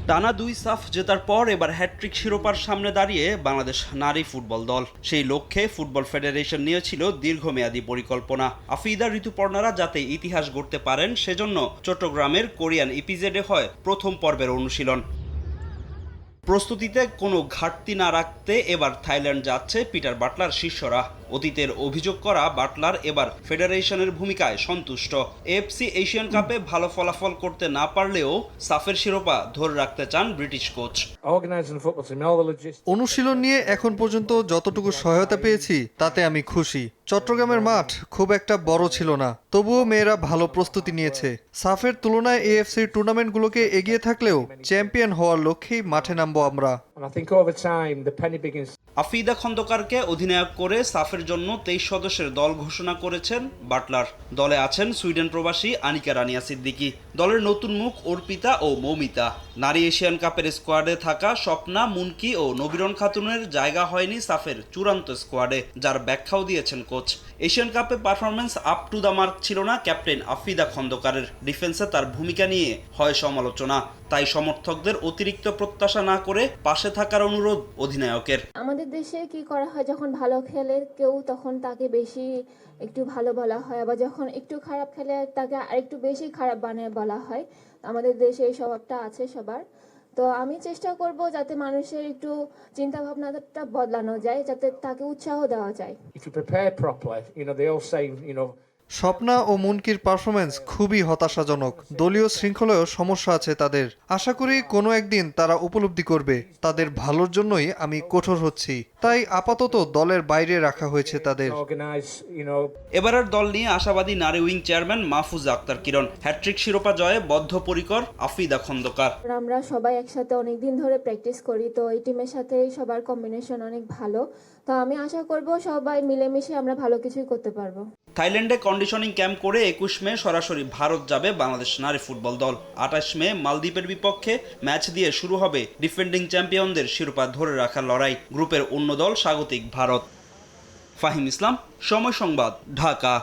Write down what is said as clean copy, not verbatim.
টানা 2 সাফ জেতার পর এবার হ্যাটট্রিক শিরোপার সামনে দাঁড়িয়ে বাংলাদেশ নারী ফুটবল দল। সেই লক্ষ্যে ফুটবল ফেডারেশন নিয়েছিল দীর্ঘমেয়াদী পরিকল্পনা। আফিদা ঋতুপর্ণারা যাতে ইতিহাস গড়তে পারেন সেজন্য চট্টগ্রামের কোরিয়ান ইপিজেডে হয় প্রথম পর্বের অনুশীলন। প্রস্তুতিতে কোনো ঘাটতি না রাখতে এবার থাইল্যান্ড যাচ্ছে পিটার বাটলার শিষ্যরা। অতীতের অভিযোগ করা বাটলার এবার ফেডারেশনের ভূমিকায় সন্তুষ্ট। এএফসি এশিয়ান কাপে ভালো ফলাফল করতে না পারলেও সাফের শিরোপা ধরে রাখতে চান ব্রিটিশ কোচ। অনুশীলন নিয়ে এখন পর্যন্ত যতটুকু সহায়তা পেয়েছি তাতে আমি খুশি। চট্টগ্রামের মাঠ খুব একটা বড় ছিল না, তবুও মেয়েরা ভালো প্রস্তুতি নিয়েছে। সাফের তুলনায় এএফসির টুর্নামেন্টগুলোকে এগিয়ে থাকলেও চ্যাম্পিয়ন হওয়ার লক্ষ্যেই মাঠে নামবো আমরা। আফিদা খন্দকারকে অধিনায়ক করে সাফের জন্য 23 সদস্যের দল ঘোষণা করেছেন বাটলার। দলে আছেন সুইডেন প্রবাসী আনিকা রানিয়া সিদ্দিকী, দলের নতুন মুখ অর্পিতা ও মৌমিতা। নারী এশিয়ান কাপের স্কোয়াডে থাকা স্বপ্না, মুনকি ও নবীরন খাতুনের জায়গা হয়নি সাফের চূড়ান্ত স্কোয়াডে, যার ব্যাখ্যাও দিয়েছেন কোচ। এশিয়ান কাপে performance up to the mark ছিল না ক্যাপ্টেন আফিদা খন্দকারের। ডিফেন্সে তার ভূমিকা নিয়ে হয় সমালোচনা, তাই সমর্থকদের অতিরিক্ত প্রত্যাশা না করে পাশে থাকার অনুরোধ অধিনায়কের। আমাদের দেশে কি করা হয়, যখন ভালো খেলে কেউ তখন তাকে বেশি একটু ভালো বলা হয়, আবার যখন একটু খারাপ খেলে তাকে আরেকটু বেশি খারাপ বানিয়ে বলা হয়। আমাদের দেশে এই স্বভাবটা আছে সবার। তো আমি চেষ্টা করব যাতে মানুষের একটু চিন্তা ভাবনাটা বদলানো যায়, যাতে তাকে উৎসাহ দেওয়া যায়। স্বপ্না ও মুনকির পারফরমেন্স খুবই হতাশাজনক। দলীয় শৃঙ্খলায়ও সমস্যা আছে তাদের। আশা করি কোনো একদিন তারা উপলব্ধি করবে। তাদের ভালোর জন্যই আমি কঠোর হচ্ছি, তাই আপাতত দলের বাইরে রাখা হয়েছে তাদের। এবারের দল নিয়ে আশাবাদী নারী উইং চেয়ারম্যান মাহফুজা আক্তার কিরণ। হ্যাটট্রিক শিরোপা জয়ে বদ্ধপরিকর আফিদা খন্দকার। আমরা সবাই একসাথে অনেকদিন ধরে প্র্যাকটিস করি, তো এই টিমের সাথে সবার কম্বিনেশন অনেক ভালো। তো আমি আশা করব সবাই মিলেমিশে আমরা ভালো কিছুই করতে পারবো। থাইল্যান্ডে কন্ডিশনিং ক্যাম্প করে 21 মে সরাসরি ভারত যাবে বাংলাদেশ নারী ফুটবল দল। 28 মে মালদ্বীপের বিপক্ষে ম্যাচ দিয়ে শুরু হবে ডিফেন্ডিং চ্যাম্পিয়নদের শিরোপা ধরে রাখার লড়াই। গ্রুপের অন্য দল স্বাগতিক ভারত। ফাহিম ইসলাম, সময় সংবাদ, ঢাকা।